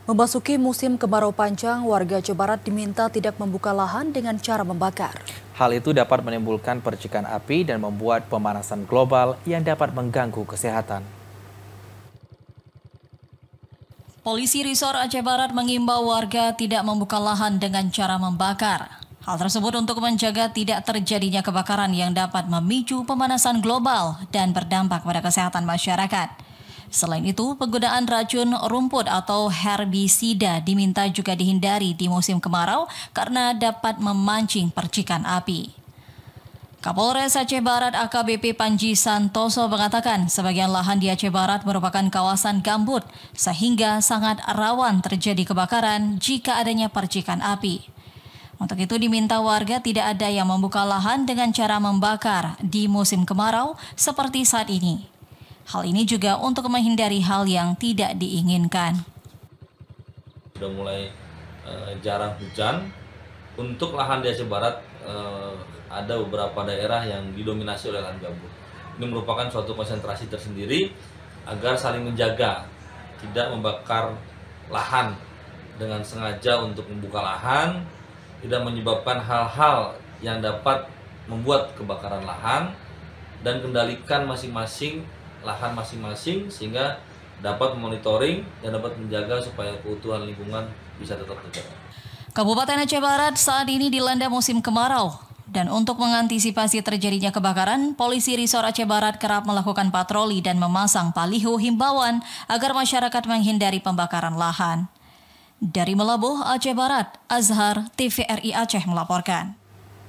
Memasuki musim kemarau panjang, warga Jawa Barat diminta tidak membuka lahan dengan cara membakar. Hal itu dapat menimbulkan percikan api dan membuat pemanasan global yang dapat mengganggu kesehatan. Polisi Resor Aceh Barat mengimbau warga tidak membuka lahan dengan cara membakar. Hal tersebut untuk menjaga tidak terjadinya kebakaran yang dapat memicu pemanasan global dan berdampak pada kesehatan masyarakat. Selain itu, penggunaan racun rumput atau herbisida diminta juga dihindari di musim kemarau karena dapat memancing percikan api. Kapolres Aceh Barat AKBP Panji Santoso mengatakan sebagian lahan di Aceh Barat merupakan kawasan gambut sehingga sangat rawan terjadi kebakaran jika adanya percikan api. Untuk itu diminta warga tidak ada yang membuka lahan dengan cara membakar di musim kemarau seperti saat ini. Hal ini juga untuk menghindari hal yang tidak diinginkan. Sudah mulai jarang hujan. Untuk lahan di Aceh Barat ada beberapa daerah yang didominasi oleh lahan gambut. Ini merupakan suatu konsentrasi tersendiri agar saling menjaga, tidak membakar lahan dengan sengaja untuk membuka lahan, tidak menyebabkan hal-hal yang dapat membuat kebakaran lahan, dan kendalikan lahan masing-masing sehingga dapat monitoring dan dapat menjaga supaya keutuhan lingkungan bisa tetap terjaga. Kabupaten Aceh Barat saat ini dilanda musim kemarau. Dan untuk mengantisipasi terjadinya kebakaran, Polisi Resor Aceh Barat kerap melakukan patroli dan memasang baliho himbauan agar masyarakat menghindari pembakaran lahan. Dari Melabuh, Aceh Barat, Azhar, TVRI Aceh melaporkan.